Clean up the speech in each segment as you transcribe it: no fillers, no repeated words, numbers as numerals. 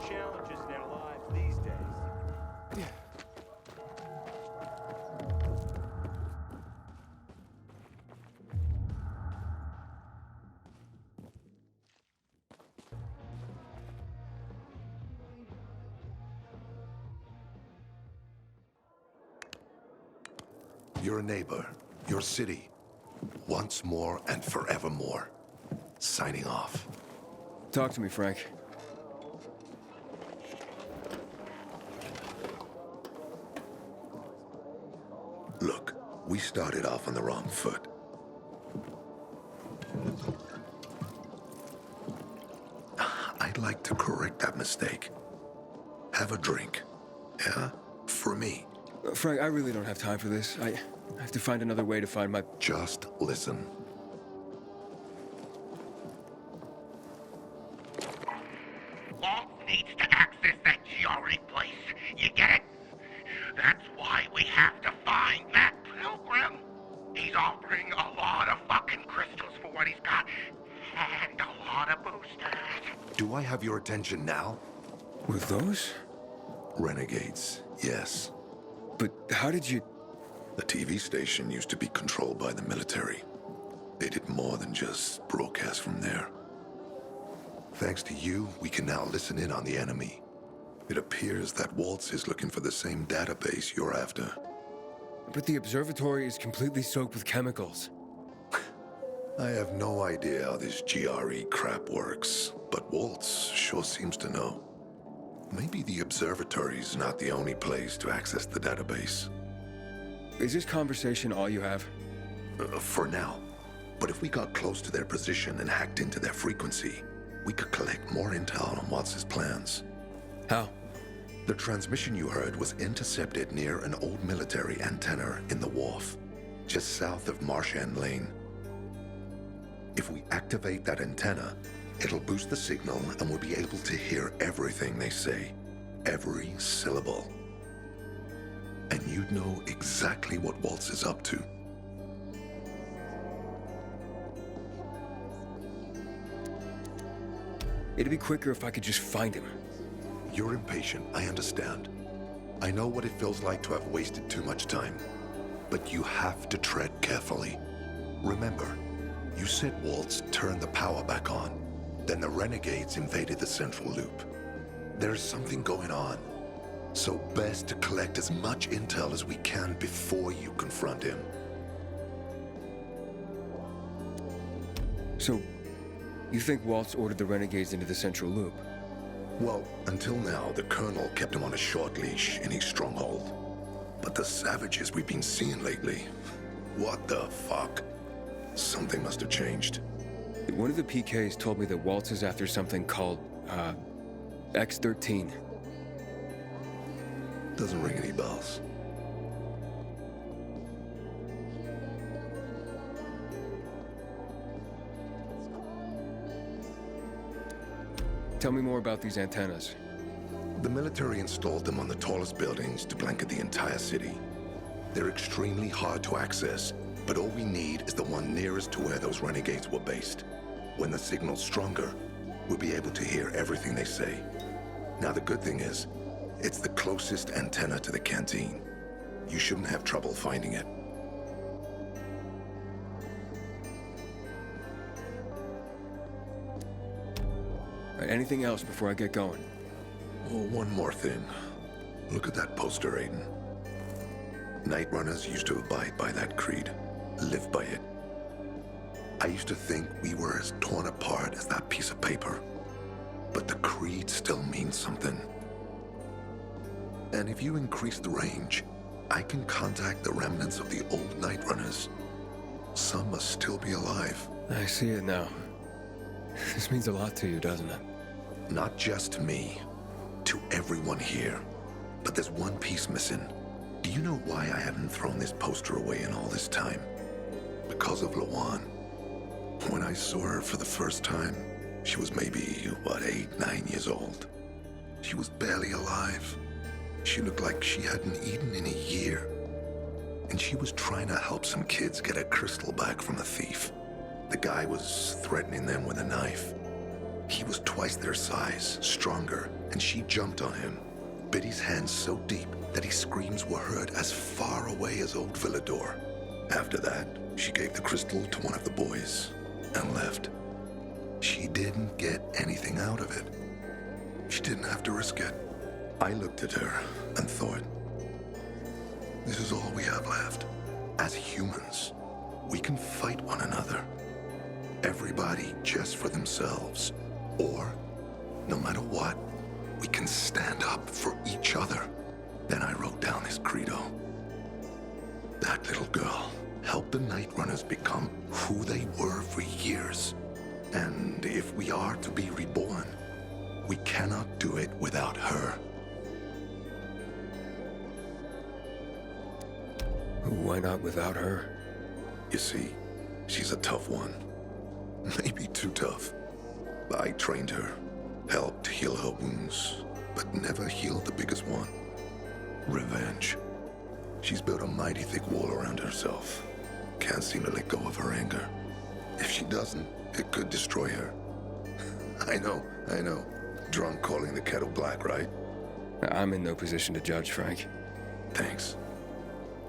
challenges in their lives these days. Your neighbor, your city, once more and forevermore. Signing off. Talk to me, Frank. Look, we started off on the wrong foot. I'd like to correct that mistake. Have a drink. Yeah? For me. Frank, I really don't have time for this. I have to find another way to find my... Just listen. Walt needs to access that GRE place. You get it? That's why we have to find that pilgrim. He's offering a lot of fucking crystals for what he's got, and a lot of boosters. Do I have your attention now? With those? Renegades, yes. But how did you... The TV station used to be controlled by the military. They did more than just broadcast from there. Thanks to you, we can now listen in on the enemy. It appears that Waltz is looking for the same database you're after. But the observatory is completely soaked with chemicals. I have no idea how this GRE crap works, but Waltz sure seems to know. Maybe the observatory's not the only place to access the database. Is this conversation all you have? For now. But if we got close to their position and hacked into their frequency, we could collect more intel on Watts' plans. How? The transmission you heard was intercepted near an old military antenna in the wharf, just south of Marchand Lane. If we activate that antenna, it'll boost the signal and we'll be able to hear everything they say. Every syllable. And you'd know exactly what Waltz is up to. It'd be quicker if I could just find him. You're impatient, I understand. I know what it feels like to have wasted too much time. But you have to tread carefully. Remember, you said Waltz turned the power back on. Then the Renegades invaded the central loop. There's something going on. So best to collect as much intel as we can before you confront him. So, you think Waltz ordered the Renegades into the central loop? Well, until now, the Colonel kept him on a short leash in his stronghold. But the savages we've been seeing lately, what the fuck? Something must have changed. One of the PKs told me that Waltz is after something called, X-13. Doesn't ring any bells. Tell me more about these antennas. The military installed them on the tallest buildings to blanket the entire city. They're extremely hard to access, but all we need is the one nearest to where those renegades were based. When the signal's stronger, we'll be able to hear everything they say. Now the good thing is, it's the closest antenna to the canteen. You shouldn't have trouble finding it. Anything else before I get going? Oh, one more thing. Look at that poster, Aiden. Night Runners used to abide by that creed, live by it. I used to think we were as torn apart as that piece of paper. But the creed still means something. And if you increase the range, I can contact the remnants of the old Night Runners. Some must still be alive. I see it now. This means a lot to you, doesn't it? Not just to me, to everyone here. But there's one piece missing. Do you know why I haven't thrown this poster away in all this time? Because of Lawan. When I saw her for the first time, she was maybe, 8, 9 years old. She was barely alive. She looked like she hadn't eaten in a year. And she was trying to help some kids get a crystal back from a thief. The guy was threatening them with a knife. He was twice their size, stronger, and she jumped on him, bit his hands so deep that his screams were heard as far away as old Villador. After that, she gave the crystal to one of the boys and left. She didn't get anything out of it. She didn't have to risk it. I looked at her and thought, this is all we have left. As humans, we can fight one another. Everybody just for themselves. Or, no matter what, we can stand up for each other. Then I wrote down this credo. That little girl helped the Night Runners become who they were for years. And if we are to be reborn, we cannot do it without her. Why not without her? You see, she's a tough one. Maybe too tough. I trained her, helped heal her wounds, but never healed the biggest one. Revenge. She's built a mighty thick wall around herself. Can't seem to let go of her anger. If she doesn't, it could destroy her. I know. Drunk calling the kettle black, right? I'm in no position to judge, Frank. Thanks.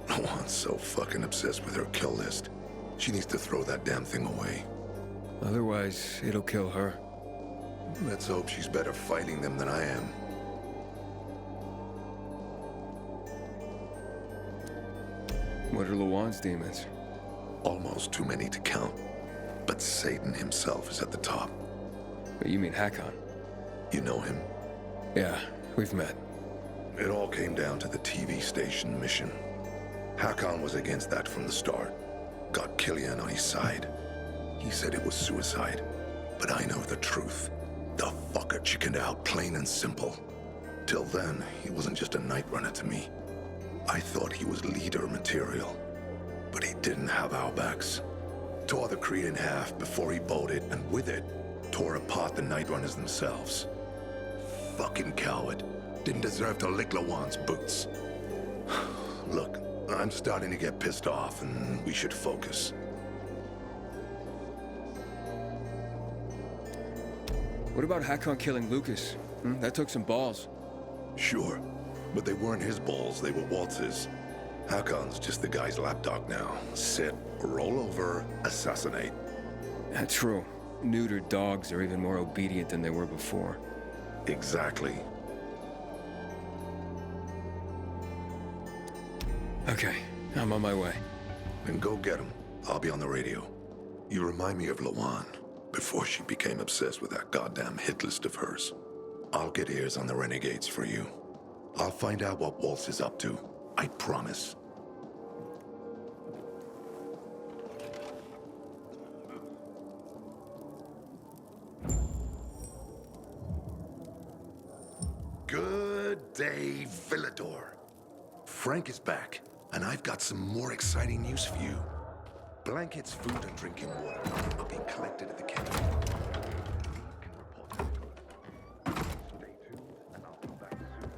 Lawan's so fucking obsessed with her kill list. She needs to throw that damn thing away. Otherwise, it'll kill her. Let's hope she's better fighting them than I am. What are Lawan's demons? Almost too many to count. But Satan himself is at the top. You mean Hakon? You know him? Yeah, we've met. It all came down to the TV station mission. Hakon was against that from the start. Got Killian on his side. He said it was suicide. But I know the truth. The fucker chickened out, plain and simple. Till then, he wasn't just a Night Runner to me. I thought he was leader material. But he didn't have our backs. Tore the Creed in half before he bolted, and with it, tore apart the Night Runners themselves. Fucking coward. Didn't deserve to lick Lawan's boots. Look, I'm starting to get pissed off, and we should focus. What about Hakon killing Lucas? That took some balls. Sure, but they weren't his balls, they were Waltz's. Hakon's just the guy's lapdog now. Sit, roll over, assassinate. That's true. Neutered dogs are even more obedient than they were before. Exactly. Okay, I'm on my way. Then go get him. I'll be on the radio. You remind me of Lawan, before she became obsessed with that goddamn hit list of hers. I'll get ears on the renegades for you. I'll find out what Waltz is up to. I promise. Good day, Villador. Frank is back, and I've got some more exciting news for you. Blankets, food, and drinking water are being collected at the camp. Stay tuned, and I'll be back soon.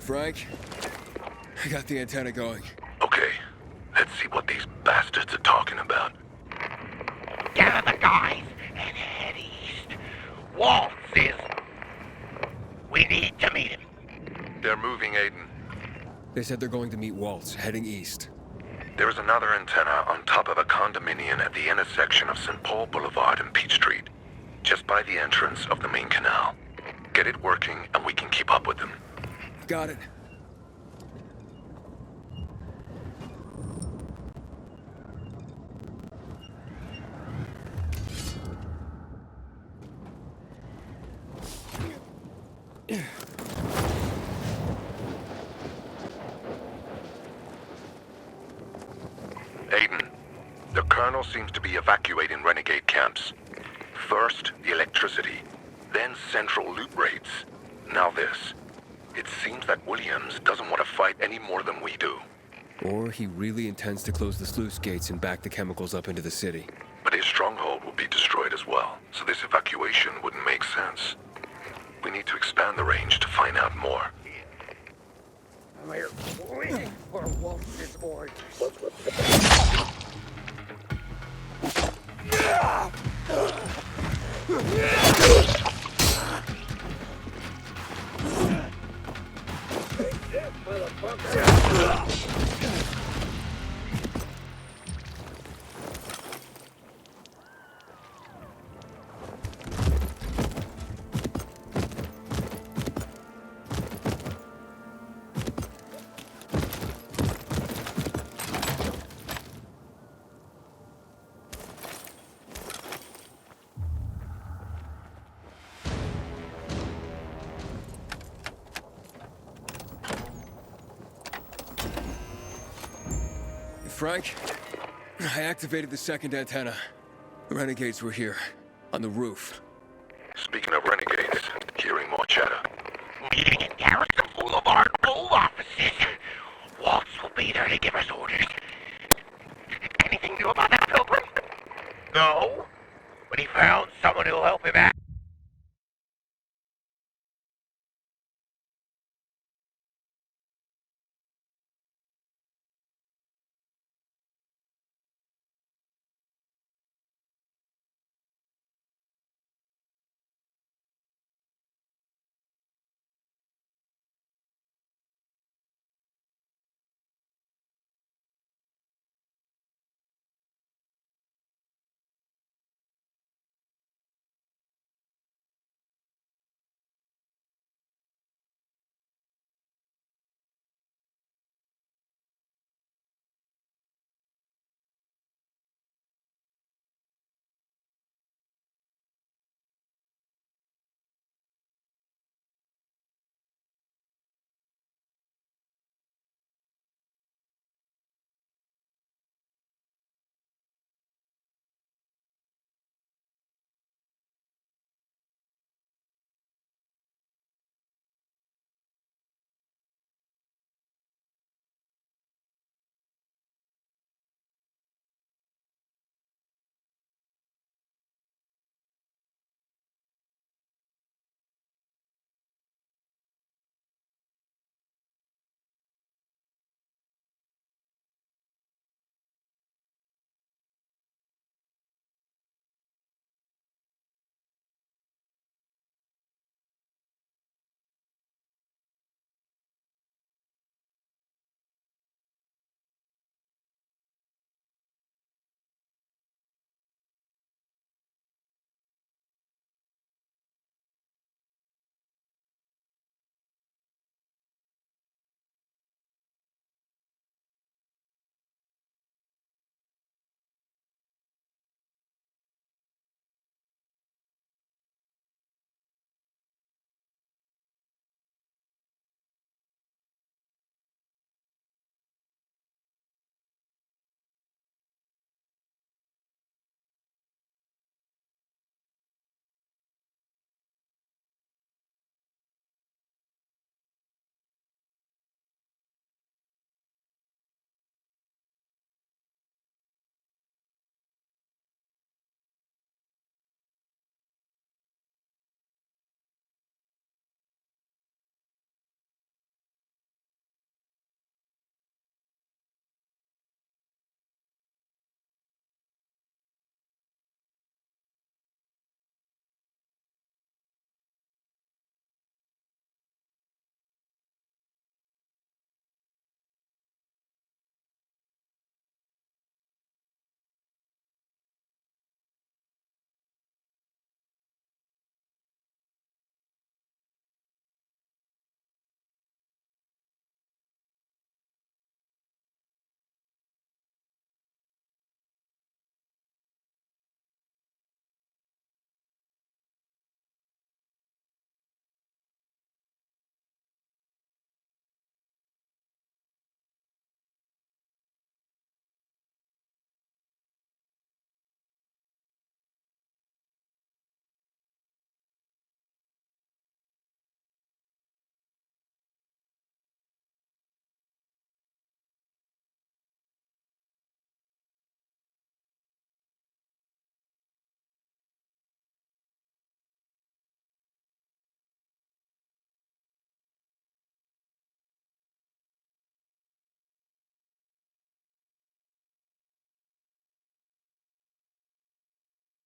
Frank, I got the antenna going. Okay, let's see what these bastards are talking about. Gather the guys and head east. Waltz is... We need to meet him. They're moving, Aiden. They said they're going to meet Waltz, heading east. There is another antenna on top of a condominium at the intersection of St. Paul Boulevard and Peach Street, just by the entrance of the main canal. Get it working and we can keep up with them. Got it. Aiden, the Colonel seems to be evacuating renegade camps. First, the electricity, then central loot rates. Now this. It seems that Williams doesn't want to fight any more than we do. Or he really intends to close the sluice gates and back the chemicals up into the city. But his stronghold will be destroyed as well, so this evacuation wouldn't make sense. We need to expand the range to find out more. We're waiting for Waltz's orders. Frank. I activated the second antenna. The renegades were here, on the roof. Speaking of renegades, hearing more chatter. Meeting in Garrison Boulevard Road offices. Waltz will be there to give us orders. Anything new about that, Pilgrim? No, but he found someone who'll help him out.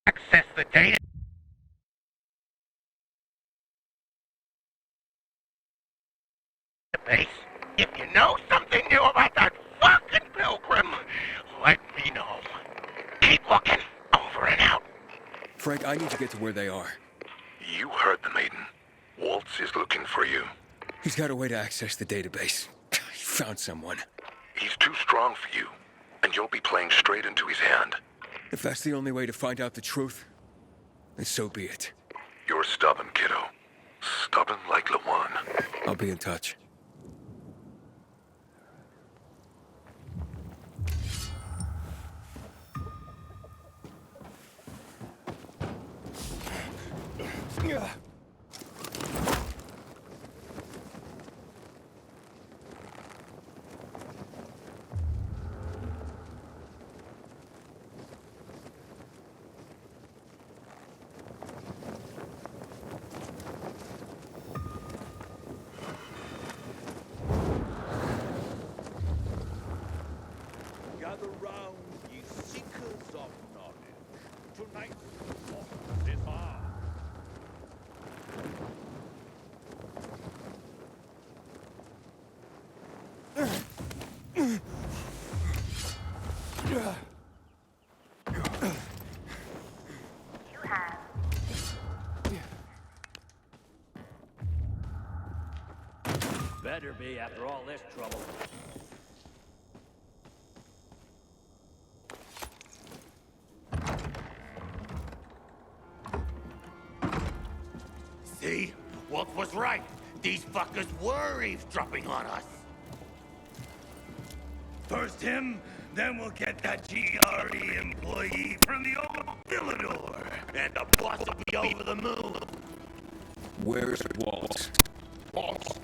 Access the database. If you know something new about that fucking Pilgrim, let me know. Keep looking. Over and out. Frank, I need to get to where they are. You heard the maiden. Waltz is looking for you. He's got a way to access the database. He found someone. He's too strong for you, and you'll be playing straight into his hand. If that's the only way to find out the truth, then so be it. You're stubborn, kiddo. Stubborn like Lawan. I'll be in touch. Gather round, ye seekers of knowledge. Tonight's talk is ours. Better be after all this trouble. See? Wolf was right. These fuckers were eavesdropping on us. First him, then we'll get that GRE employee from the old Villador. And the boss will be over the moon. Where's Walt? Boss,